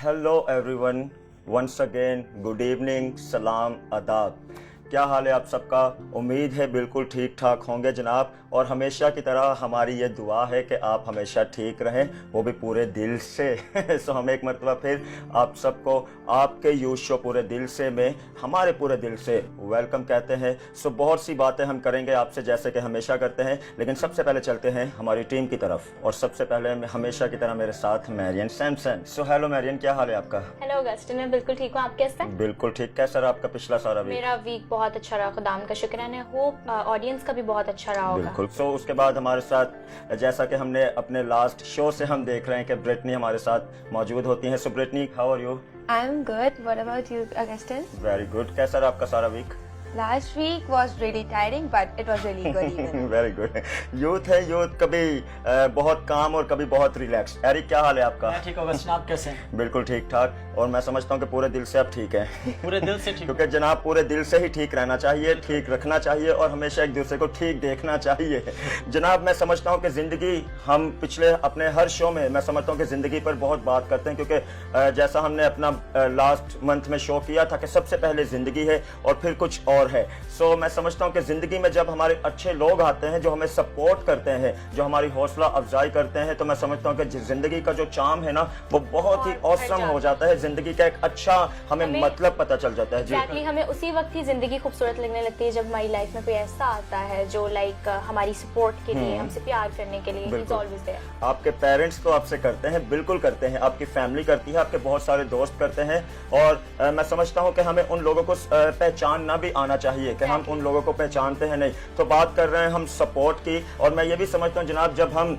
Hello everyone, once again good evening, सलाम, आदाब। क्या हाल है आप सबका? उम्मीद है बिल्कुल ठीक ठाक होंगे जनाब। और हमेशा की तरह हमारी ये दुआ है कि आप हमेशा ठीक रहें, वो भी पूरे दिल से। सो हम एक मरतबा फिर आप सबको आपके यूथ शो पूरे दिल से में हमारे पूरे दिल से वेलकम कहते हैं। सो बहुत सी बातें हम करेंगे आपसे जैसे कि हमेशा करते हैं, लेकिन सबसे पहले चलते हैं हमारी टीम की तरफ। और सबसे पहले हमेशा की तरह मेरे साथ Marion Samson. So hello Marion, क्या हाल है आपका? हेलो अगस्टिन, मैं बिल्कुल ठीक हूँ। आप कैसे हैं? बिल्कुल ठीक। कैसा रहा आपका पिछला सारा वीक? मेरा वीक बहुत अच्छा रहा, खुदाम का शुक्र है। होप ऑडियंस का भी बहुत अच्छा रहा होगा। बिल्कुल। सो उसके बाद हमारे साथ, जैसा कि हमने अपने लास्ट शो से हम देख रहे हैं कि ब्रिटनी हमारे साथ मौजूद होती हैं। So Britney, how are you? I'm good. What about you, Augustin? Very good. कैसा रहा आपका सारा week? Last week was really tiring, but it was really good even. Very good. Youth है, यूथ कभी बहुत काम और कभी बहुत रिलैक्स। एरिक, क्या हाल है आपका? मैं ठीक हूँ अगस्टिन, आप कैसे हैं? बिल्कुल ठीक ठाक। और मैं समझता हूँ कि पूरे दिल से आप ठीक हैं। पूरे दिल से ठीक। क्योंकि जनाब पूरे दिल से ही ठीक रहना चाहिए, ठीक रखना चाहिए और हमेशा एक दूसरे को ठीक देखना चाहिए। जनाब मैं समझता हूँ कि ज़िंदगी, हम पिछले अपने हर शो में मैं समझता हूँ कि ज़िंदगी पर बहुत बात करते हैं, क्योंकि जैसा हमने अपना लास्ट मंथ में शो किया था कि सबसे पहले ज़िंदगी है और फिर कुछ और है। सो मैं समझता हूँ कि ज़िंदगी में जब हमारे अच्छे लोग आते हैं जो हमें सपोर्ट करते हैं, जो हमारी हौसला अफजाई करते हैं, तो मैं समझता हूँ कि ज़िंदगी का जो चार्म है ना वो बहुत ही ऑसम हो जाता है। ज़िंदगी का एक अच्छा हमें मतलब पता चल जाता है। Exactly, हमें उसी वक्त ही जिंदगी खूबसूरत लगने लगती है जब हमारी लाइफ में कोई ऐसा आता है जो हमारी सपोर्ट के लिए, हमसे प्यार करने के लिए he's always there। आपके पेरेंट्स तो आपसे करते हैं, बिल्कुल करते हैं, आपकी फैमिली करती है, आपके बहुत सारे दोस्त करते हैं। और मैं समझता हूँ कि हमें उन लोगों को पहचानना भी आना चाहिए कि हम उन लोगों को पहचानते हैं नहीं। तो बात कर रहे हैं हम सपोर्ट की। और मैं ये भी समझता हूँ जनाब, जब हम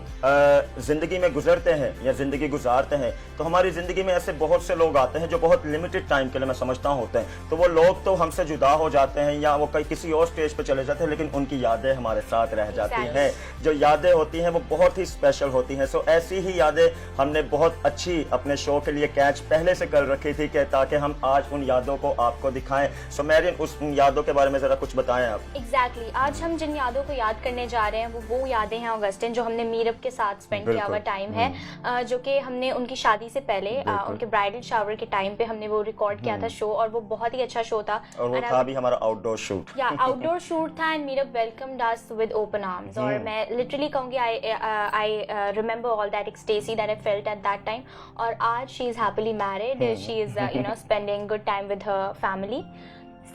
जिंदगी में गुजरते हैं या जिंदगी गुजारते हैं तो हमारी जिंदगी में ऐसे बहुत से लोग आते हैं जो बहुत लिमिटेड टाइम के लिए मैं समझता हूँ होते हैं। तो वो लोग तो हमसे जुदा हो जाते हैं या वो कहीं किसी और स्टेज पे चले जाते हैं, लेकिन उनकी यादें हमारे साथ रह जाती हैं। जो यादें होती हैं वो बहुत ही स्पेशल होती हैं। सो ऐसी ही यादें हमने बहुत अच्छी अपने शो के लिए कैच पहले से कर रखी थी कि ताकि हम आज उन यादों को आपको दिखाएं। सो मैरियन, उस यादों के बारे में जरा कुछ बताएं आप। Exactly, आज हम जिन यादों को याद करने जा रहे हैं वो यादें हैं ऑगस्टिन जो हमने मीरब के साथ स्पेंड किया हुआ टाइम है, जो कि हमने उनकी शादी से पहले उनके ब्राइडल शावर के टाइम पे हमने वो रिकॉर्ड किया था शो, और वो बहुत ही अच्छा शो था। और वो था भी हमारा आउटडोर शूट। या आउटडोर शूट था and Meerab welcomed us with open arms. और मैं लिटरली कहूंगी I remember all that ecstasy that I felt at that time. और आज she is happily married, she is spending good time with her family.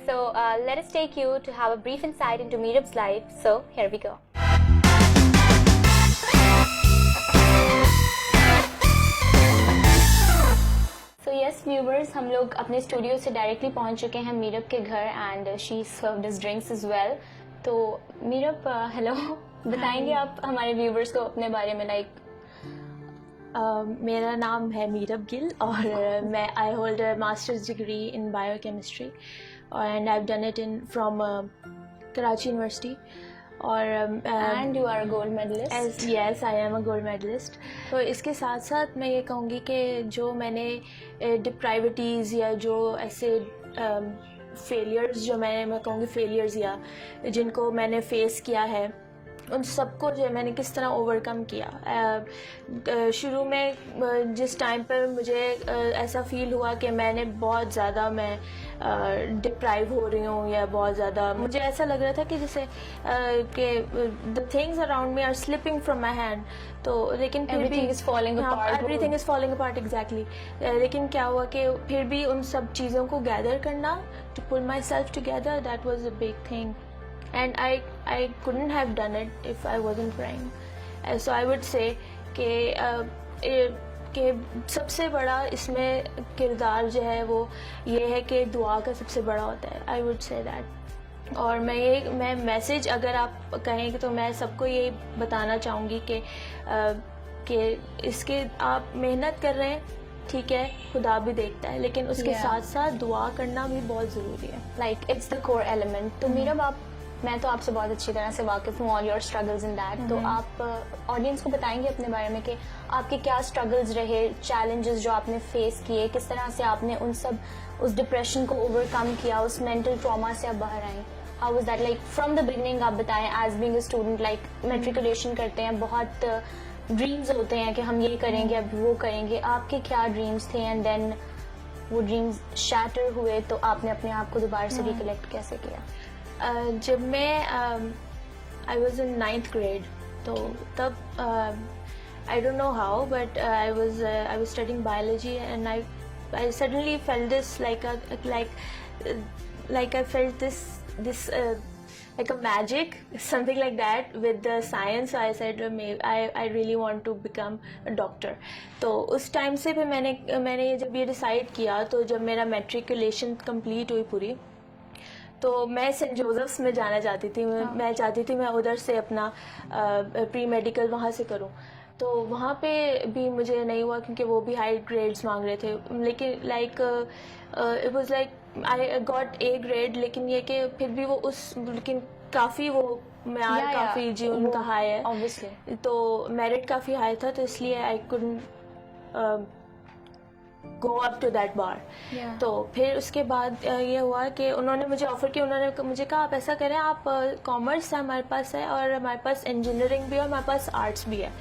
So let us take you to have a brief insight into Meerab's life. So here we go. So yes viewers, हम लोग अपने studio से directly पहुंच चुके हैं मीरब के घर and she served us drinks as well. तो मीरब हेलो, बताएंगे आप हमारे व्यूवर्स को अपने बारे में? मेरा नाम है मीरब गिल और मैं I hold a masters degree in biochemistry and I have done it in from Karachi university. और and you are a gold medallist. Yes, I am a gold medallist. तो इसके साथ साथ मैं ये कहूँगी कि जो मैंने डिप्राइविटीज़ या जो ऐसे फेलियर्स जो मैं कहूँगी फेलियर्स या जिनको मैंने फेस किया है, उन सबको जो है मैंने किस तरह ओवरकम किया। शुरू में जिस टाइम पर मुझे ऐसा फील हुआ कि मैंने बहुत ज़्यादा मैं डिप्राइव हो रही हूँ या बहुत ज़्यादा मुझे ऐसा लग रहा था कि जैसे कि the things around me are slipping from my hand. तो लेकिन फिर भी everything is falling apart exactly. लेकिन क्या हुआ कि फिर भी उन सब चीज़ों को गैदर करना, to pull myself together, that was a big thing and I couldn't have done it if I wasn't crying. So I would say कि सबसे बड़ा इसमें किरदार जो है वो ये है कि दुआ का सबसे बड़ा होता है। I would say that। और मैं मैसेज अगर आप कहें तो मैं सबको ये बताना चाहूँगी कि इसके आप मेहनत कर रहे हैं, ठीक है, खुदा भी देखता है, लेकिन उसके साथ साथ दुआ करना भी बहुत ज़रूरी है। It's the core element. तो मीरब मैं तो आपसे बहुत अच्छी तरह से वाकिफ हूँ, all your struggles in that. तो आप ऑडियंस को बताएंगे अपने बारे में कि आपके क्या स्ट्रगल्स रहे, चैलेंजेस जो आपने फेस किए, किस तरह से आपने उस डिप्रेशन को ओवरकम किया, उस मेंटल ट्रॉमा से आप बाहर आए? How was that from the beginning? आप बताएं, as being a student, matriculation करते हैं, बहुत ड्रीम्स होते हैं कि हम ये करेंगे, अब वो करेंगे, आपके क्या ड्रीम्स थे एंड देन वो ड्रीम्स शैटर हुए तो आपने अपने आप को दोबारा से रिकलेक्ट कैसे किया? जब मैं I was in 9th grade, तो तब I don't know how, but I was studying biology, and I suddenly felt this like I felt this like a magic, something like that with the science. So I said maybe I really want to become a doctor. तो उस time से फिर मैंने जब ये decide किया, तो जब मेरा मैट्रिकुलेशन कंप्लीट हुई पूरी, तो मैं सेंट जोसेफ्स में जाना चाहती थी. मैं चाहती थी मैं उधर से अपना प्री मेडिकल वहाँ से करूँ. तो वहाँ पे भी मुझे नहीं हुआ क्योंकि वो भी हाई ग्रेड्स मांग रहे थे. लेकिन like it was like I got A grade, लेकिन ये कि फिर भी वो लेकिन काफ़ी वो मेयार काफ़ी जी उनका हाई है ऑब्वियसली, तो मेरिट काफ़ी हाई था, तो इसलिए I couldn't go up to that bar. तो फिर उसके बाद ये हुआ कि उन्होंने मुझे ऑफर किया. उन्होंने मुझे कहा आप ऐसा करें, आप कॉमर्स हमारे पास है और हमारे पास इंजीनियरिंग भी है और हमारे पास आर्ट्स भी है,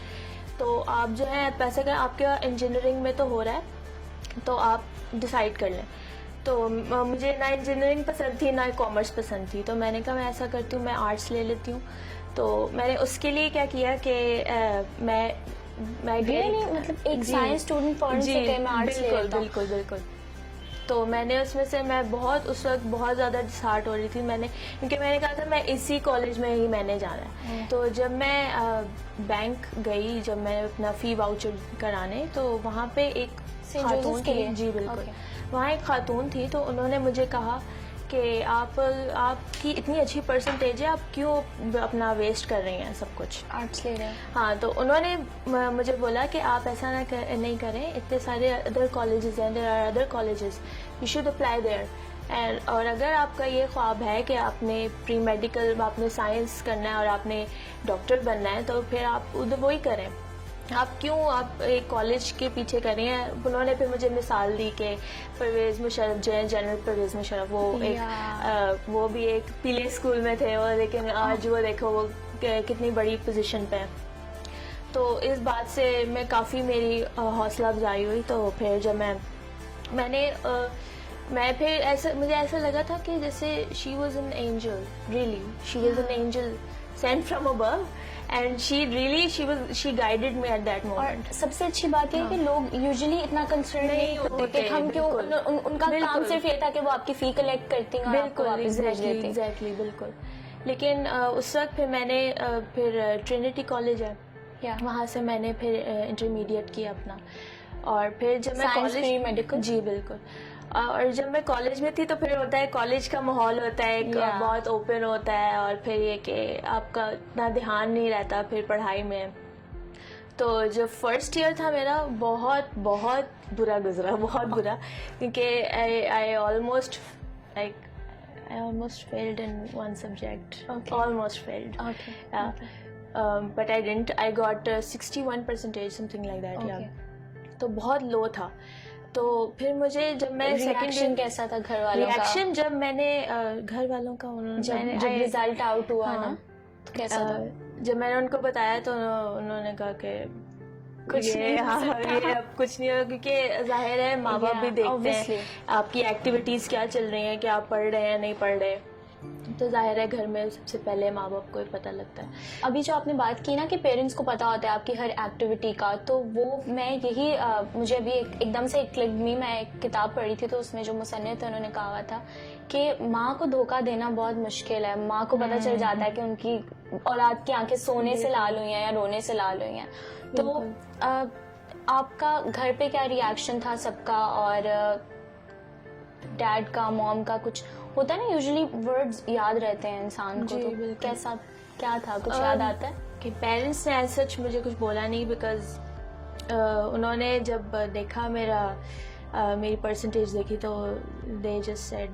तो आप जो है पैसा करें, आपके इंजीनियरिंग में तो हो रहा है, तो आप डिसाइड कर लें. तो मुझे ना इंजीनियरिंग पसंद थी ना कॉमर्स पसंद थी, तो मैंने कहा मैं ऐसा करती हूँ, मैं आर्ट्स ले लेती हूँ. तो मैंने उसके लिए क्या किया कि मैं मतलब एक साइंस स्टूडेंट पढ़ने से कहीं मैं आर्ट्स ले लेता हूँ. बिल्कुल. तो मैंने उसमें से मैं उस वक्त बहुत ज़्यादा डिसहार्ट हो रही थी क्योंकि मैंने कहा था मैं इसी कॉलेज में ही मैंने जाना है. तो जब मैं बैंक गई, जब मैं अपना फ़ी वाउचर कराने, तो वहाँ पे एक खातून थी. जी बिल्कुल. वहाँ एक खातून थी, तो उन्होंने मुझे कहा कि आपकी इतनी अच्छी परसेंटेज है, आप क्यों अपना वेस्ट कर रही हैं सब कुछ, आर्ट्स ले रहे हैं. हाँ, तो उन्होंने मुझे बोला कि आप ऐसा नहीं करें, इतने सारे अदर कॉलेजेस हैं, there are other colleges, you should apply there. And और अगर आपका ये ख्वाब है कि आपने प्री मेडिकल आपने साइंस करना है और आपने डॉक्टर बनना है, तो फिर आप उधर वही करें, आप क्यों आप एक कॉलेज के पीछे कर रही हैं. उन्होंने फिर मुझे मिसाल दी कि परवेज़ मुशर्रफ जो है, जनरल परवेज़ मुशर्रफ, वो भी एक पीले स्कूल में थे वो, लेकिन आज वो देखो वो कितनी बड़ी पोजीशन पे है. तो इस बात से मैं काफ़ी मेरी हौसला अफजाई हुई. तो फिर जब मैं फिर मुझे ऐसा लगा था कि जैसे she was an angel, really she was an angel Saint from above, and she guided me at that moment. और सबसे अच्छी बात ये है कि लोग यूजुअली इतना कंसर्न नहीं होते कि हम क्यों, उनका काम सिर्फ ये था कि वो आपकी फी कलेक्ट करती हैं और आपको वापस भेज देती हैं. एग्जैक्टली बिल्कुल. लेकिन उस वक्त फिर मैंने फिर ट्रिनिटी कॉलेज है, वहाँ से मैंने फिर इंटरमीडिएट किया अपना. और फिर जब मैं कॉलेज मेडिकल, जी बिल्कुल, और जब मैं कॉलेज में थी तो फिर होता है कॉलेज का माहौल होता है बहुत ओपन होता है, और फिर ये कि आपका इतना ध्यान नहीं रहता फिर पढ़ाई में. तो जब फर्स्ट ईयर था मेरा बहुत बुरा गुजरा, बहुत बुरा, क्योंकि I almost failed in one subject, almost failed. But I didn't, I got 61% something like that. तो बहुत लो था. तो फिर मुझे जब मैं रिएक्शन कैसा था घर वालों का? रिएक्शन जब मैंने घर वालों का जब रिजल्ट आउट हुआ ना, तो कैसा था? जब मैंने उनको बताया तो उन्होंने कहा कि कुछ नहीं अब कुछ नहीं होगा, क्योंकि जाहिर है माँ बाप भी देखते हैं आपकी एक्टिविटीज क्या चल रही हैं, क्या आप पढ़ रहे हैं नहीं पढ़ रहे, तो जाहिर है घर में सबसे पहले माँ बाप को ही पता लगता है. अभी जो आपने बात की ना कि पेरेंट्स को पता होता है आपकी हर एक्टिविटी का, तो वो मैं यही मुझे अभी एकदम से क्लिक मी, मैं एक किताब पढ़ी थी, तो उसमें जो मुसन्निफ थे उन्होंने कहा था कि माँ को धोखा देना बहुत मुश्किल है. माँ को पता चल जाता है कि उनकी औलाद की आंखें सोने से लाल हुई हैं या रोने से लाल हुई हैं. तो आपका घर पे क्या रिएक्शन था सबका, और डैड का, मॉम का? कुछ होता है ना यूजुअली वर्ड्स याद रहते हैं इंसान को, तो कैसा क्या था, कुछ याद आता है? कि पेरेंट्स ने एज सच मुझे कुछ बोला नहीं, बिकॉज उन्होंने जब देखा मेरी परसेंटेज देखी, तो they just said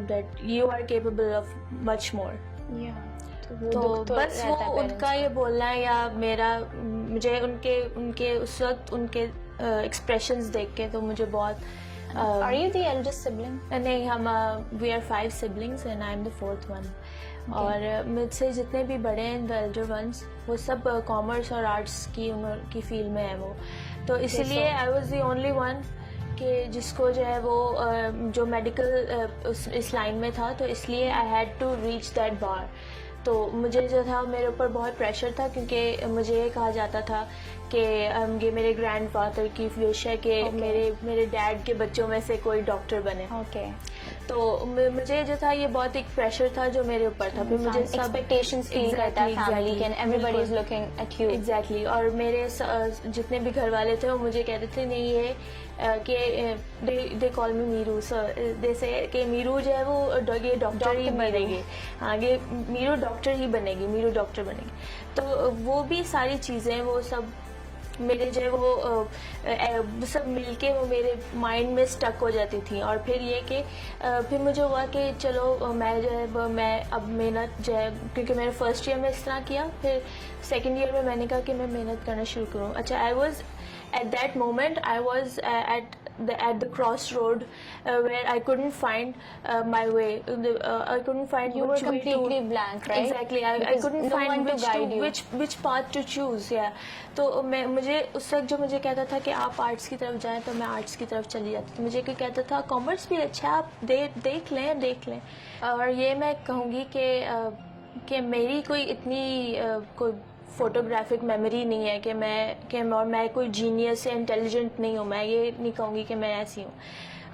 that you are capable of much more. तो बस वो उनका ये बोलना है, या मुझे उनके उस वक्त उनके एक्सप्रेशंस देख के तो मुझे बहुत. Are you the eldest sibling? नहीं, हम we are 5 siblings and I am the 4th one. और मुझसे जितने भी बड़े हैं द एल्डर वंस वो सब कॉमर्स और आर्ट्स की फील्ड में है वो, तो इसीलिए I was the only one कि जिसको जो है वो जो मेडिकल इस लाइन में था, तो इसलिए I had to reach that bar. तो मुझे जो था मेरे ऊपर बहुत प्रेशर था, क्योंकि मुझे ये कहा जाता था कि ये मेरे ग्रैंडफादर की विश है कि मेरे डैड के बच्चों में से कोई डॉक्टर बने। तो मुझे जो था ये बहुत एक प्रेशर था जो मेरे ऊपर था। फिर मुझे सब एक्सपेक्टेशंस फील करता है फैमिली के, everybody is looking at you. Exactly. और मेरे जितने भी घर वाले थे वो मुझे कहते थे नहीं ये कि they call me Miru sir, जैसे कि मीरू जो है वो ये डॉक्टर ही बनेगी, हाँ ये मीरू डॉक्टर ही बनेगी, मीरू डॉक्टर बनेगी। तो वो भी सारी चीज़ें वो सब मेरे जो है वो सब मिलके वो मेरे माइंड में स्टक हो जाती थी। और फिर ये कि फिर मुझे हुआ कि चलो मैं जो है वो मैं अब मेहनत जो है, क्योंकि मैंने फर्स्ट ईयर में इस तरह किया, फिर सेकंड ईयर में मैंने कहा कि मैं मेहनत करना शुरू करूँ। अच्छा, I was at that moment I was at the crossroad where I couldn't find my way. I couldn't find You were which way completely to, blank, right? Exactly. I Because couldn't no find one to guide you. which path to choose. Yeah. तो मुझे उस वक्त जो मुझे कहता था कि आप आर्ट्स की तरफ जाएं, तो मैं आर्ट्स की तरफ चली जाती थी। मुझे कोई कहता था कॉमर्स भी अच्छा है, आप देख लें। और ये मैं कहूँगी कि मेरी कोई इतनी कोई फोटोग्राफिक मेमोरी नहीं है कि मैं कोई जीनियस या इंटेलिजेंट नहीं हूँ। मैं ये नहीं कहूँगी कि मैं ऐसी हूँ।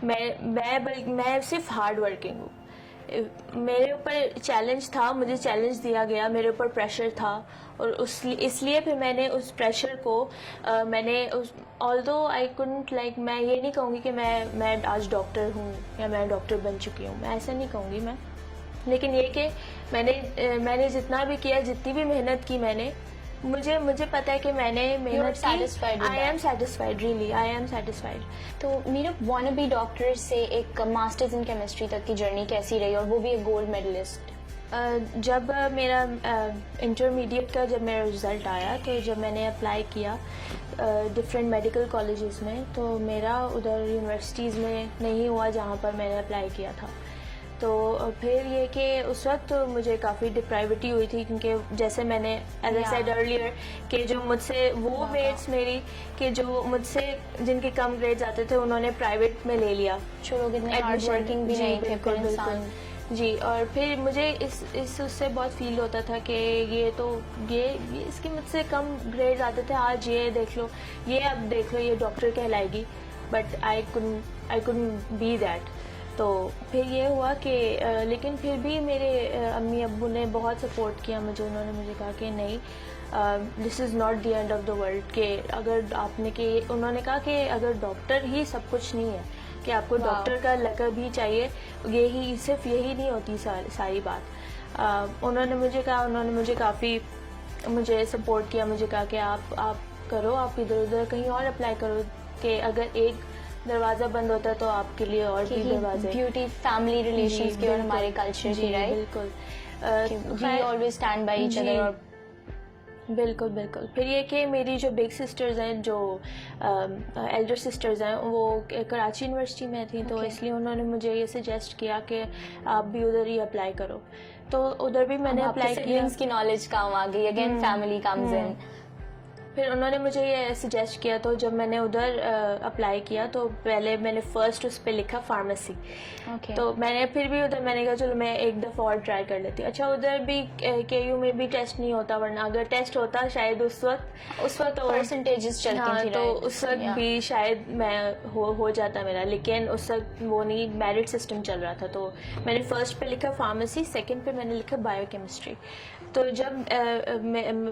मैं सिर्फ हार्ड वर्किंग हूँ। मेरे ऊपर चैलेंज था, मुझे चैलेंज दिया गया, मेरे ऊपर प्रेशर था, और इसलिए फिर मैंने उस प्रेशर को ऑल्दो आई कुडंट लाइक, मैं ये नहीं कहूँगी कि मैं आज डॉक्टर हूँ या मैं डॉक्टर बन चुकी हूँ, मैं ऐसा नहीं कहूँगी मैं। लेकिन ये कि मैंने जितना भी किया, जितनी भी मेहनत की मैंने, मुझे पता है कि मैंने मेहनत की। I am satisfied, really I am satisfied. तो मेरा वांना बी डॉक्टर से एक मास्टर्स इन केमिस्ट्री तक की जर्नी कैसी रही, और वो भी एक गोल्ड मेडलिस्ट? जब मेरा इंटरमीडिएट का जब मेरा रिज़ल्ट आया, तो जब मैंने अप्लाई किया डिफरेंट मेडिकल कॉलेजेस में, तो मेरा उधर यूनिवर्सिटीज़ में नहीं हुआ जहाँ पर मैंने अप्लाई किया था। तो फिर ये कि उस वक्त मुझे काफ़ी डिप्राइविटी हुई थी, क्योंकि जैसे मैंने एज आई सेड अर्लियर कि जो मुझसे वो मेट्स मेरी कि जो मुझसे जिनके कम ग्रेड्स आते थे उन्होंने प्राइवेट में ले लिया। लोग इतने हार्ड वर्किंग भी नहीं थे फिर इंसान। जी, और फिर मुझे इस उससे बहुत फील होता था कि ये इसके मुझसे कम ग्रेड्स आते थे, आज ये देख लो, ये अब देख लो, ये डॉक्टर कहलाएगी, but I couldn't be that. तो फिर ये हुआ कि लेकिन फिर भी मेरे अम्मी अब्बू ने बहुत सपोर्ट किया मुझे। उन्होंने मुझे कहा कि नहीं, this is not the end of the world, कि अगर उन्होंने कहा कि अगर डॉक्टर ही सब कुछ नहीं है, कि आपको डॉक्टर का लक़ब ही चाहिए, सिर्फ यही नहीं होती सारी बात। उन्होंने मुझे काफ़ी मुझे सपोर्ट किया। मुझे कहा कि आप करो, आप इधर उधर कहीं और अप्लाई करो, कि अगर एक दरवाजा बंद होता है तो आपके लिए और भी दरवाजे। ब्यूटी फैमिली रिलेशंस के और हमारे कल्चर की, राइट? बिल्कुल। We always stand by each other. और बिल्कुल। फिर ये कि मेरी जो बिग सिस्टर्स हैं, जो एल्डर सिस्टर्स हैं, वो कराची यूनिवर्सिटी में थी, तो इसलिए उन्होंने मुझे ये सजेस्ट किया कि आप भी उधर ही अप्लाई करो। तो उधर भी मैंने अप्लाई किया। की नॉलेज काम आ गई, अगेन फैमिली कम्स इन। फिर उन्होंने मुझे ये सजेस्ट किया, तो जब मैंने उधर अप्लाई किया, तो पहले मैंने फर्स्ट उस पर लिखा फार्मेसी। तो मैंने फिर भी उधर मैंने कहा चलो मैं एक दफ़ा और ट्राई कर लेती हूँ। अच्छा, उधर भी KU में भी टेस्ट नहीं होता, वरना अगर टेस्ट होता शायद उस वक्त तो परसेंटेजेस चलती थी, तो उस वक्त भी शायद मैं हो जाता मेरा, लेकिन उस वक्त वो नहीं, मेरिट सिस्टम चल रहा था। तो मैंने फर्स्ट पे लिखा फार्मेसी, सेकंड पे मैंने लिखा बायोकेमिस्ट्री। तो जब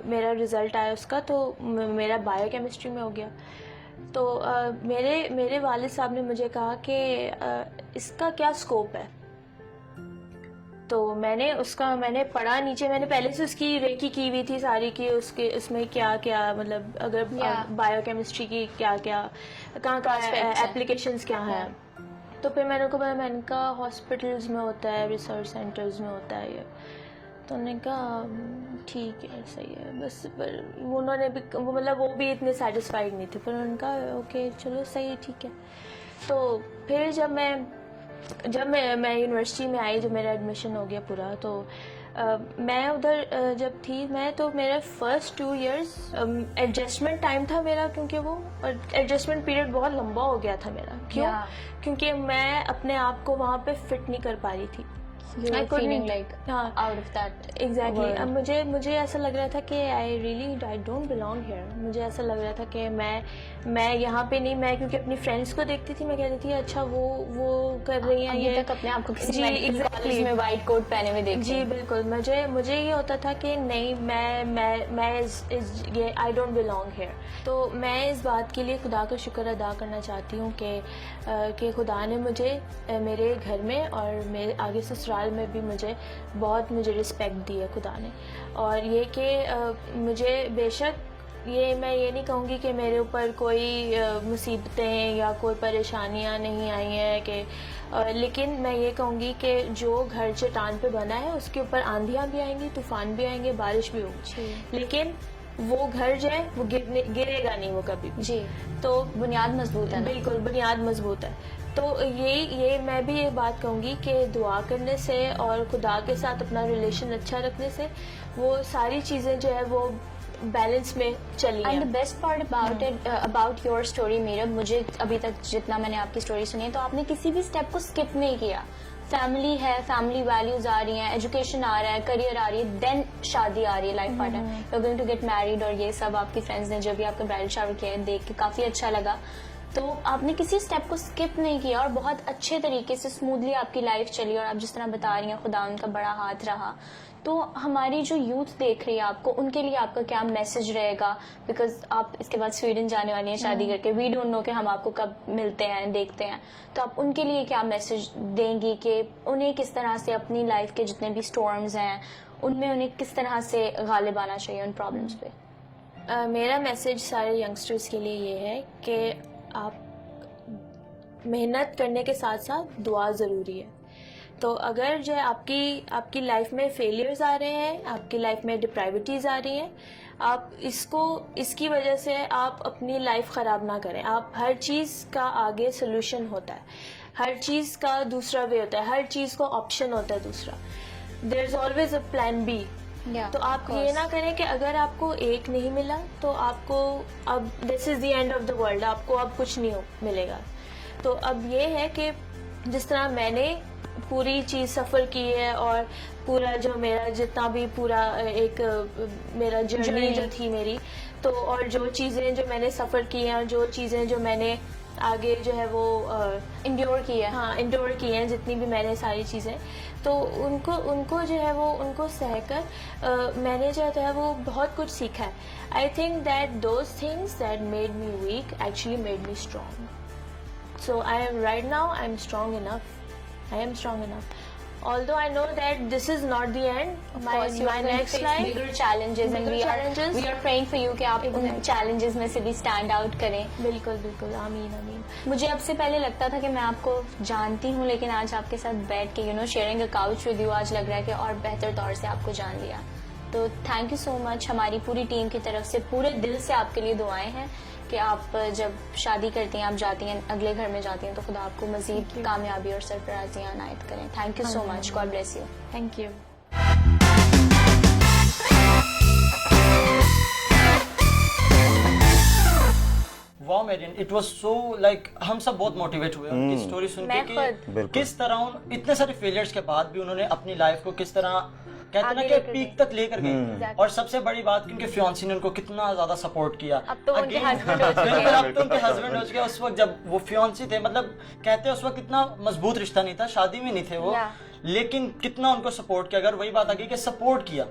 मेरा रिज़ल्ट आया उसका, तो मेरा बायोकेमिस्ट्री में हो गया। तो मेरे वालिद साहब ने मुझे कहा कि इसका क्या स्कोप है। तो मैंने पढ़ा नीचे, मैंने पहले से उसकी रेकी की हुई थी सारी, की उसमें क्या क्या, मतलब अगर बायोकेमिस्ट्री की क्या क्या कहाँ एप्लीकेशंस क्या हैं। तो फिर मैंने कहा हॉस्पिटल्स में होता है, रिसर्च सेंटर्स में होता है ये। तो उन्होंने कहा ठीक है, सही है, बस। पर उन्होंने भी वो भी इतने सेटिस्फाइड नहीं थे, पर उन्होंने कहा ओके चलो सही है, ठीक है। तो फिर जब मैं यूनिवर्सिटी में आई, जब मेरा एडमिशन हो गया पूरा, तो मैं उधर जब थी मैं तो मेरा फर्स्ट 2 इयर्स एडजस्टमेंट टाइम था मेरा, क्योंकि वो एडजस्टमेंट पीरियड बहुत लंबा हो गया था मेरा। क्यों? क्योंकि मैं अपने आप को वहाँ पे फिट नहीं कर पा रही थी। You were feeling like out of that exactly. world. अब मुझे ऐसा लग रहा था कि आई डोंट बिलोंग हियर। मुझे ऐसा लग रहा था कि मैं यहाँ पे नहीं, मैं क्योंकि अपनी फ्रेंड्स को देखती थी, मैं कहती थी अच्छा वो कर रही हैं ये। तक अपने आप को किसी जी, मेडिकल exactly. कॉलेज में वाइट कोट पहने हुए देखती जी हूँ। बिल्कुल। मुझे ये होता था कि नहीं, मैं आई डोंट बिलोंग हियर। तो मैं इस बात के लिए खुदा का शुक्र अदा करना चाहती हूँ कि खुदा ने मुझे मेरे घर में और मेरे आगे ससुराल में भी मुझे रिस्पेक्ट दी है खुदा ने। और ये कि मुझे बेशक मैं ये नहीं कहूँगी कि मेरे ऊपर कोई मुसीबतें या कोई परेशानियाँ नहीं आई हैं कि लेकिन मैं ये कहूँगी कि जो घर चट्टान पे बना है उसके ऊपर आंधियाँ भी आएंगी, तूफान भी आएंगे, बारिश भी होगी, लेकिन वो घर जो है वो गिरेगा नहीं वो कभी भी। जी। तो बुनियाद मजबूत है ना? बिल्कुल, बुनियाद मजबूत है। तो ये मैं भी ये बात कहूँगी कि दुआ करने से और खुदा के साथ अपना रिलेशन अच्छा रखने से वो सारी चीज़ें जो है वो बैलेंस में चली हैं। And the best part about it about your story Meerab, मुझे अभी तक जितना मैंने आपकी स्टोरी सुनी है तो आपने किसी भी स्टेप को स्किप नहीं किया। फैमिली है, फैमिली वैल्यूज आ रही हैं, एजुकेशन आ रहा है, करियर आ रही है, देन शादी आ रही है, life partner, you are going to get married, और ये सब आपकी फ्रेंड्स ने जब भी आपका ब्राइडल शावर किया है देख के काफी अच्छा लगा। तो आपने किसी स्टेप को स्किप नहीं किया और बहुत अच्छे तरीके से स्मूथली आपकी लाइफ चली। और आप जिस तरह बता रही हैं खुदा उनका बड़ा हाथ रहा। तो हमारी जो यूथ देख रही है आपको, उनके लिए आपका क्या मैसेज रहेगा? बिकॉज आप इसके बाद स्वीडन जाने वाली हैं शादी करके, वी डोंट नो कि हम आपको कब मिलते हैं, देखते हैं, तो आप उनके लिए क्या मैसेज देंगी कि उन्हें किस तरह से अपनी लाइफ के जितने भी स्टॉर्म्स हैं उनमें उन्हें किस तरह से गालिब आना चाहिए उन प्रॉब्लम्स पे? मेरा मैसेज सारे यंगस्टर्स के लिए ये है कि आप मेहनत करने के साथ साथ दुआ ज़रूरी है। तो अगर जो है आपकी लाइफ में फेलियर्स आ रहे हैं, आपकी लाइफ में डिप्राइविटीज़ आ रही हैं, आप इसकी वजह से आप अपनी लाइफ ख़राब ना करें। आप हर चीज़ का आगे सोल्यूशन होता है, हर चीज़ का दूसरा वे होता है, हर चीज़ का ऑप्शन होता है दूसरा। There is always a plan B. तो आप ये ना करें कि अगर आपको एक नहीं मिला तो आपको अब this is the end of the world, आपको अब कुछ नहीं मिलेगा। तो अब ये है कि जिस तरह मैंने पूरी चीज़ सफ़र की है और पूरा जो मेरा जितना भी पूरा एक मेरा जर्नी जो थी मेरी, तो और जो चीज़ें जो मैंने सफ़र की हैं और जो चीज़ें जो मैंने आगे जो है वो इंड्योर की है। हाँ, इंडोर की हैं जितनी भी मैंने सारी चीज़ें, तो उनको जो है वो उनको सहकर मैंने जो है वो बहुत कुछ सीखा है। I think that those things that made me weak actually made me strong. So I am right now I am strong enough. I am strong enough. Although I know that this is not the end. My next life, bigger challenges, and we are praying for you कि आप उन challenges में से भी stand out करें। बिल्कुल बिल्कुल, आमीन आमीन। मुझे अब से पहले लगता था कि मैं आपको जानती हूँ, लेकिन आज आपके साथ बैठ के sharing a couch with you, आज लग रहा है कि और बेहतर तौर से आपको जान लिया। तो थैंक यू सो मच। हमारी पूरी टीम की तरफ से पूरे दिल से आपके लिए दुआएं हैं कि आप जब शादी करती हैं, आप जाती हैं, अगले घर में जाती हैं, तो खुदा आपको मजीद कामयाबी और सरफराजियां अनायत करें। Thank you so much. God bless you. Thank you. Wow marine, it was so like हम सब बहुत मोटिवेट हुए उनकी स्टोरी सुन के कि किस तरह इतने सारे फेलियर्स के बाद भी उन्होंने अपनी लाइफ को किस तरह कहते ना कि पीक तक लेकर गए। और सबसे बड़ी बात कि उनके फियांसी ने उनको कितना ज्यादा सपोर्ट किया। अब तो उनके हस्बैंड हो चुके हैं। अब तो उनके हस्बैंड हो चुके हैं। उस वक्त जब वो फियांसी थे, मतलब कहते हैं उस वक्त इतना मजबूत रिश्ता नहीं था, शादी में नहीं थे वो, लेकिन कितना उनको सपोर्ट किया। अगर वही बात आ गई कि सपोर्ट किया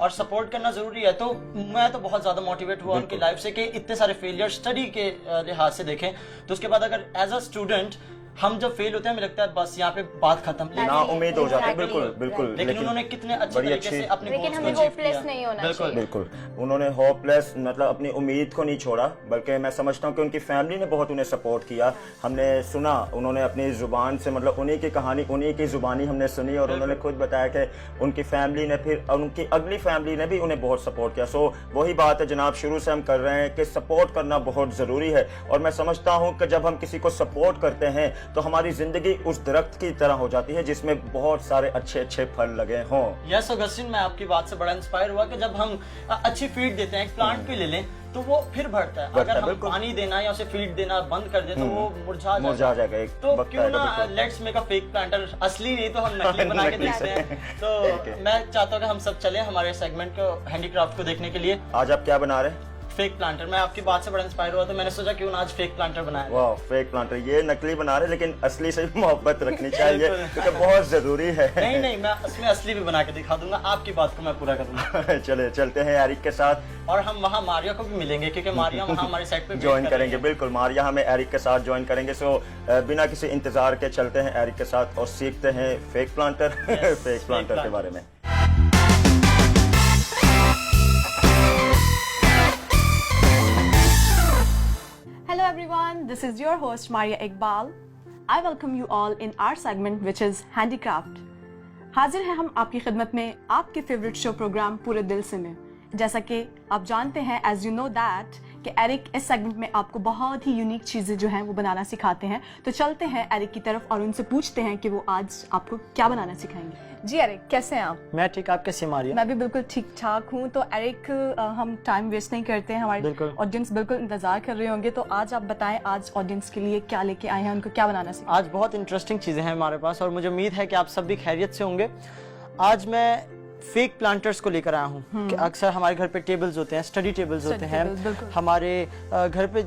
और सपोर्ट करना जरूरी है, तो मैं तो बहुत ज्यादा मोटिवेट हुआ उनकी लाइफ से कि इतने सारे फेलियर स्टडी के लिहाज से देखें तो उसके बाद अगर एज अ स्टूडेंट हम जब फेल होते हैं हमें लगता है बस यहाँ पे बात खत्म, ना उम्मीद हो जाती है। बिल्कुल बिल्कुल। लेकिन उन्होंने कितने अच्छे तरीके से अपने लेकिन हमें होपलेस नहीं होना चाहिए। बिल्कुल, उन्होंने होपलेस मतलब अपनी उम्मीद को नहीं छोड़ा, बल्कि मैं समझता हूँ कि उनकी फैमिली ने बहुत उन्हें सपोर्ट किया। हमने सुना, उन्होंने अपनी जुबान से मतलब उन्हीं की कहानी उन्हीं की जुबानी हमने सुनी, और उन्होंने खुद बताया कि उनकी फैमिली ने फिर उनकी अगली फैमिली ने भी उन्हें बहुत सपोर्ट किया। सो वही बात है जनाब, शुरू से हम कर रहे हैं कि सपोर्ट करना बहुत ज़रूरी है। और मैं समझता हूँ कि जब हम किसी को सपोर्ट करते हैं तो हमारी जिंदगी उस दरख्त की तरह हो जाती है जिसमें बहुत सारे अच्छे अच्छे फल लगे हों। यस ऑगस्टिन, मैं आपकी बात से बड़ा इंस्पायर हुआ कि जब हम अच्छी फीड देते हैं, एक प्लांट भी ले लें तो वो फिर बढ़ता है। अगर हम बिल्कुल। पानी देना या उसे फीड देना बंद कर दें तो वो मुरझा जाएगा, एक तो वक्त क्यों आएगा, ना बिल्कुल। Let's make a fake planter, असली नहीं तो हम नकली बना के नकली देखते हैं। तो मैं चाहता हूँ कि हम सब चले हमारे सेगमेंट को, हैंडीक्राफ्ट को देखने के लिए। आज आप क्या बना रहे हैं? Fake planter. मैं आपकी बात से बड़ा इंस्पायर हुआ तो मैंने सोचा क्यों ना आज फेक प्लांटर बनाया। वाह, फेक प्लांटर, ये नकली बना रहे लेकिन असली से भी मोहब्बत रखनी चाहिए क्योंकि बहुत जरूरी है। नहीं नहीं, मैं उसमें असली भी बना के दिखा दूंगा, आपकी बात को मैं पूरा करूंगा। चले चलते हैं एरिक के साथ और हम वहाँ मारिया को भी मिलेंगे क्योंकि मारिया वहाँ हमारे सेट पे ज्वाइन करेंगे। बिल्कुल, मारिया हमें एरिक के साथ ज्वाइन करेंगे। सो बिना किसी इंतजार के चलते हैं एरिक के साथ और सीखते हैं फेक प्लांटर फेक प्लांटर के बारे में। Hello everyone, this is your host Maria Iqbal. I welcome you all in our segment which is Handicraft. हाजिर हैं हम आपकी खिदमत में आपके फेवरेट शो प्रोग्राम पूरे दिल से में। जैसा कि आप जानते हैं, एज यू नो दैट, कि एरिक इस सेगमेंट में आपको बहुत ही यूनिक चीज़ें जो हैं वो बनाना सिखाते हैं। तो चलते हैं एरिक की तरफ और उनसे पूछते हैं कि वो आज आपको क्या बनाना सिखाएंगे। जी एरिक, कैसे हैं आप? मैं ठीक, आप कैसे मारिया? मैं भी बिल्कुल ठीक ठाक हूँ। तो एरिक, हम टाइम वेस्ट नहीं करते हैं, हमारे ऑडियंस बिल्कुल इंतजार कर रहे होंगे। तो आज आप बताएं, आज ऑडियंस के लिए क्या लेके आए हैं, उनको क्या बनाना सिखाएं? आज बहुत इंटरेस्टिंग चीज़ें हैं हमारे पास और मुझे उम्मीद है कि आप सब भी खैरियत से होंगे। आज मैं फेक प्लांटर्स को लेकर आया हूँ कि अक्सर हमारे घर पे टेबल्स होते हैं, स्टडी टेबल्स होते हैं, हमारे घर पे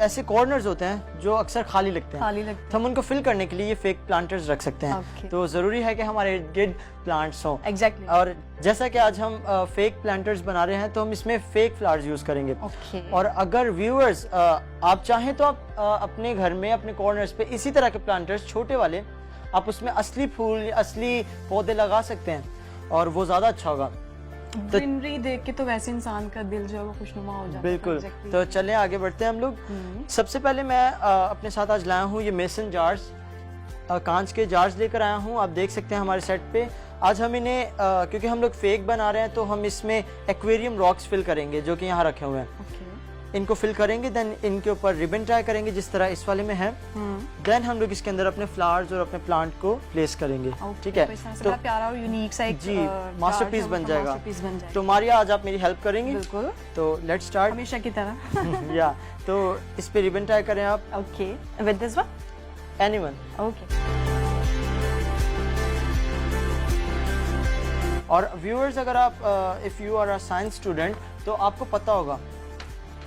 ऐसे कॉर्नर्स होते हैं जो अक्सर खाली लगते हैं, तो हम उनको फिल करने के लिए ये फेक प्लांटर्स रख सकते हैं। तो ज़रूरी है कि हमारे इर्द-गिर्द प्लांट्स हों। एग्जैक्टली। और जैसा कि आज हम फेक प्लांटर्स बना रहे हैं तो हम इसमें फेक फ्लावर्स यूज़ करेंगे। और अगर व्यूअर्स आप चाहें तो आप अपने घर में अपने कॉर्नर्स पे इसी तरह के प्लांटर्स छोटे वाले, आप उसमें असली फूल, असली पौधे लगा सकते हैं और वो ज़्यादा अच्छा होगा। तो ग्रीनरी देख के तो वैसे इंसान का दिल जो है वो खुशनुमा हो जाता है। बिल्कुल। तो चलें आगे बढ़ते हैं हम लोग। सबसे पहले मैं अपने साथ आज लाया हूँ ये मेसन जार्स, कांच के जार्स लेकर आया हूँ। आप देख सकते हैं हमारे सेट पे। आज हम इन्हें क्योंकि हम लोग फेक बना रहे हैं तो हम इसमें एक्वेरियम रॉक्स फिल करेंगे जो कि यहाँ रखे हुए हैं। इनको फिल करेंगे, देन इनके ऊपर रिबन टाई करेंगे जिस तरह इस वाले में है। देन हम लोग इसके अंदर अपने फ्लावर्स और अपने प्लांट को प्लेस करेंगे। ठीक है, तो प्यारा और यूनिक सा एक जी मास्टरपीस बन जाएगा। तो मारिया, आज आप मेरी हेल्प करेंगी? बिल्कुल। तो लेट्स स्टार्ट। हमेशा की तरह। या तो इस पे रिबन टाई करें आप। Okay, with this one? Anyone. Okay. और व्यूअर्स, अगर आप if you are a science student तो आपको पता होगा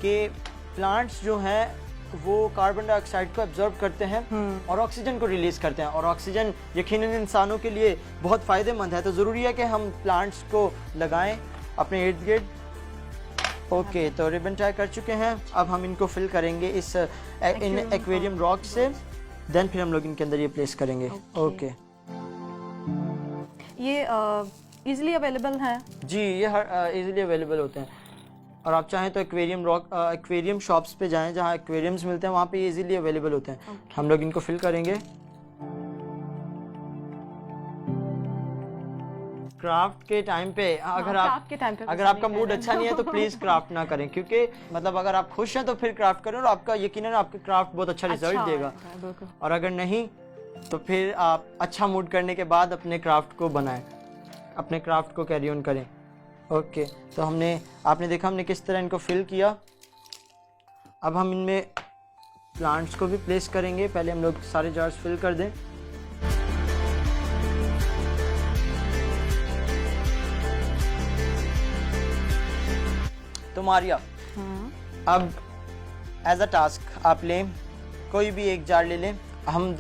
कि प्लांट्स जो हैं वो कार्बन डाइऑक्साइड को एब्जॉर्ब करते हैं और ऑक्सीजन को रिलीज करते हैं, और ऑक्सीजन यकीनन इंसानों के लिए बहुत फ़ायदेमंद है। तो ज़रूरी है कि हम प्लांट्स को लगाएं अपने इर्द गिर्द। ओके, तो रिबन टाई कर चुके हैं। अब हम इनको फिल करेंगे इस इन एक्वेरियम रॉक से। देन फिर हम लोग इनके अंदर ये प्लेस करेंगे। ओके। ये इजीली अवेलेबल है? जी, ये हर इजीली अवेलेबल होते हैं। और आप चाहें तो एक्वेरियम रॉक एक्वेरियम शॉप्स पे जाएं जहाँ एक्वेरियम्स मिलते हैं, वहाँ पे इजीली अवेलेबल होते हैं। हम लोग इनको फिल करेंगे। क्राफ्ट के टाइम पे अगर आपका मूड अच्छा नहीं है तो प्लीज क्राफ्ट ना करें, क्योंकि मतलब अगर आप खुश हैं तो फिर क्राफ्ट करें और आपका यकीनन आपका क्राफ्ट बहुत अच्छा रिजल्ट देगा। और अगर नहीं तो फिर आप अच्छा मूड करने के बाद अपने क्राफ्ट को बनाएं, अपने क्राफ्ट को कैरी ऑन करें। ओके, तो आपने देखा हमने किस तरह इनको फिल किया। अब हम इनमें प्लांट्स को भी प्लेस करेंगे। पहले हम लोग सारे जार्स फिल कर दें। तो मारिया, अब एज अ टास्क आप लें, कोई भी एक जार ले लें। हम उन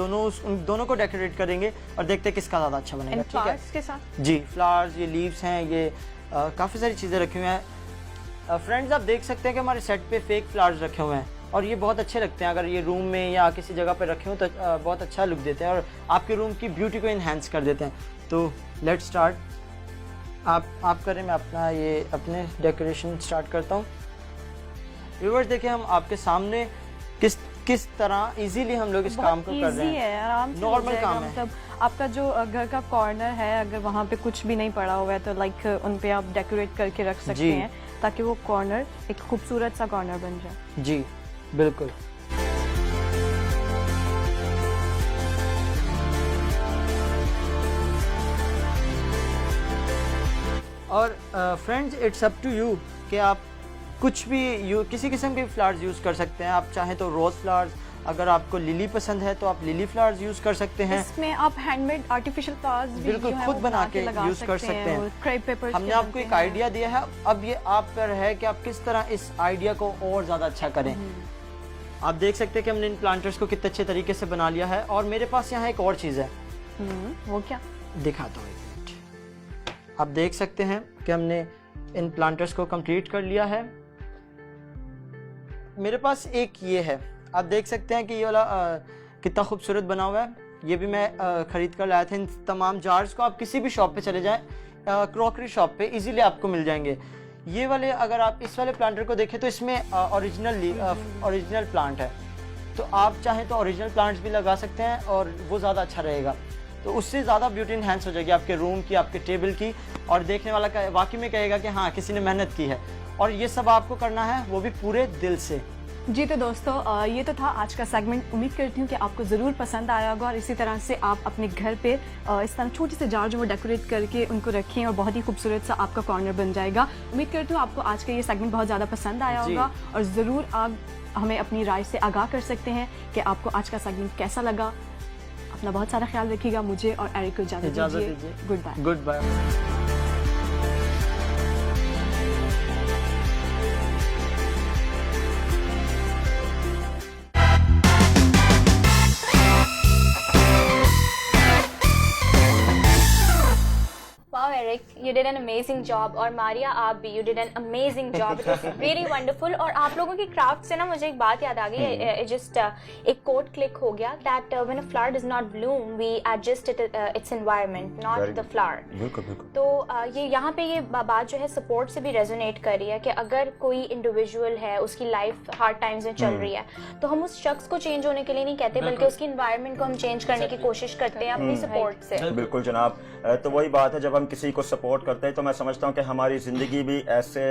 दोनों को डेकोरेट करेंगे और देखते हैं किसका ज़्यादा अच्छा बनेगा। ठीक है के साथ? जी, फ्लावर्स, ये लीव्स हैं, ये काफ़ी सारी चीज़ें रखी हुई हैं। फ्रेंड्स, आप देख सकते हैं कि हमारे सेट पे फेक फ्लावर्स रखे हुए हैं और ये बहुत अच्छे लगते हैं। अगर ये रूम में या किसी जगह पे रखे हों तो बहुत अच्छा लुक देते हैं और आपके रूम की ब्यूटी को इन्हेंस कर देते हैं। तो लेट्स स्टार्ट। आप करें, मैं अपने डेकोरेशन स्टार्ट करता हूँ। व्यूअर्स, देखिए हम आपके सामने किस तरह इजीली हम लोग इस काम को कर रहे हैं। आराम से नॉर्मल काम है। मतलब आपका जो घर का कॉर्नर है, अगर वहाँ पे कुछ भी नहीं पड़ा हुआ है तो लाइक उन पे आप डेकोरेट करके रख सकते हैं ताकि वो कॉर्नर एक खूबसूरत सा कॉर्नर बन जाए। जी बिल्कुल। और friends it's up to you कि आप कुछ भी किसी किस्म के फ्लावर्स यूज़ कर सकते हैं। आप चाहें तो रोज़ फ्लावर्स, अगर आपको लिली पसंद है तो आप लिली फ्लावर्स यूज़ कर सकते हैं। इसमें आप हैंडमेड आर्टिफिशियल फ्लावर्स भी बिल्कुल जो है खुद वो बना के लगा यूज़ कर सकते और हैं। क्रेप पेपर्स हमने आपको एक आइडिया दिया है, अब ये आप पर है कि आप किस तरह इस आइडिया को और ज़्यादा अच्छा करें। आप देख सकते हैं कि हमने इन प्लांटर्स को कितने अच्छे तरीके से बना लिया है। और मेरे पास यहाँ एक और चीज़ है, वो क्या? दिखाता हूँ एक मिनट। आप देख सकते हैं कि हमने इन प्लांटर्स को कंप्लीट कर लिया है। मेरे पास एक ये है, आप देख सकते हैं कि ये वाला कितना खूबसूरत बना हुआ है। ये भी मैं ख़रीद कर लाया था। इन तमाम जार्स को आप किसी भी शॉप पे चले जाएं, क्रॉकरी शॉप पे इजीली आपको मिल जाएंगे। ये वाले, अगर आप इस वाले प्लांटर को देखें तो इसमें ओरिजिनल प्लांट है, तो आप चाहें तो ओरिजिनल प्लांट्स भी लगा सकते हैं और वो ज़्यादा अच्छा रहेगा। तो उससे ज़्यादा ब्यूटी इनहेंस हो जाएगी आपके रूम की, आपके टेबल की, और देखने वाला वाकई में कहेगा कि हाँ किसी ने मेहनत की है। और ये सब आपको करना है वो भी पूरे दिल से। जी तो दोस्तों, ये तो था आज का सेगमेंट। उम्मीद करती हूँ कि आपको ज़रूर पसंद आया होगा और इसी तरह से आप अपने घर पे इस तरह छोटी सी जार जो वो डेकोरेट करके उनको रखें और बहुत ही खूबसूरत सा आपका कॉर्नर बन जाएगा। उम्मीद करती हूँ आपको आज का ये सेगमेंट बहुत ज़्यादा पसंद आया होगा और ज़रूर आप हमें अपनी राय से आगाह कर सकते हैं कि आपको आज का सेगमेंट कैसा लगा। अपना बहुत सारा ख्याल रखिएगा। मुझे और एरिक को इजाज़त दीजिए। Goodbye. Goodbye. Wow, Eric, you did an amazing job. और मारिया, आप भी you did an amazing job. It was really wonderful. और आप लोगों की क्राफ्ट से ना मुझे एक बात याद आ गई। just एक कोट क्लिक हो गया that when a flower does not bloom, we adjust its environment, not the flower. बिल्कुल बिल्कुल। तो ये यहाँ पे ये बात जो है सपोर्ट से भी रेजोनेट कर रही है कि अगर कोई इंडिविजुअल है, उसकी लाइफ हार्ड टाइम्स में चल रही है, तो हम उस शख्स को चेंज होने के लिए नहीं कहते, बल्कि उसकी एनवायरनमेंट को हम चेंज करने की कोशिश करते हैं अपनी सपोर्ट से। बिल्कुल जनाब। तो वही बात है, जब हम किसी को सपोर्ट करते हैं तो मैं समझता हूँ कि हमारी जिंदगी भी ऐसे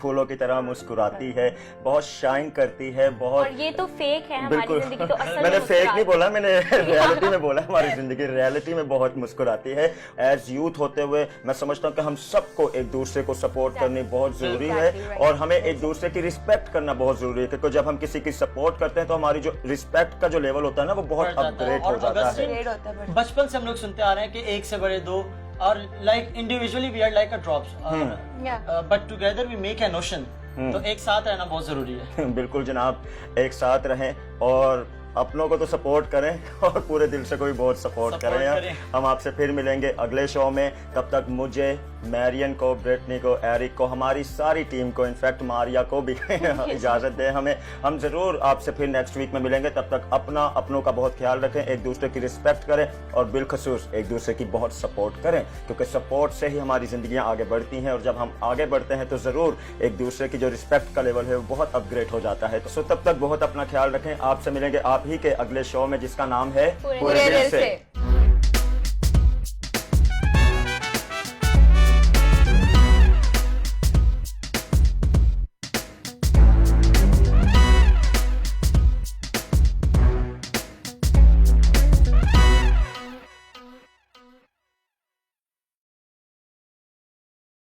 फूलों की तरह मुस्कुराती है, बहुत शाइन करती है, बहुत। और ये तो फेक है, हमारी जिंदगी तो असल मैंने में फेक नहीं बोला, मैंने रियलिटी में बोला। हमारी जिंदगी रियलिटी में बहुत मुस्कुराती है। एज यूथ होते हुए मैं समझता हूँ कि हम सबको एक दूसरे को सपोर्ट करनी बहुत जरूरी है और हमें एक दूसरे की रिस्पेक्ट करना बहुत जरूरी है, क्योंकि जब हम किसी की सपोर्ट करते हैं तो हमारी जो रिस्पेक्ट का जो लेवल होता है ना वो बहुत अपग्रेड हो जाता है। बचपन से हम लोग सुनते आ रहे हैं कि एक से बड़े दो, और like individually we are like a drops, but together we make an ocean. तो एक साथ रहना बहुत जरूरी है। बिल्कुल जनाब, एक साथ रहें और अपनों को तो सपोर्ट करें और पूरे दिल से कोई बहुत सपोर्ट करें। हम आपसे फिर मिलेंगे अगले शो में। तब तक मुझे, मैरियन को, ब्रिटनी को, एरिक को, हमारी सारी टीम को, इनफैक्ट मारिया को भी इजाजत दें हमें। हम जरूर आपसे फिर नेक्स्ट वीक में मिलेंगे। तब तक अपनों का बहुत ख्याल रखें, एक दूसरे की रिस्पेक्ट करें और बिलखसूस एक दूसरे की बहुत सपोर्ट करें, क्योंकि सपोर्ट से ही हमारी जिंदगियां आगे बढ़ती हैं और जब हम आगे बढ़ते हैं तो जरूर एक दूसरे की जो रिस्पेक्ट का लेवल है वो बहुत अपग्रेड हो जाता है। तो तब तक बहुत अपना ख्याल रखें। आपसे मिलेंगे आप ही के अगले शो में, जिसका नाम है पूरे दिल से।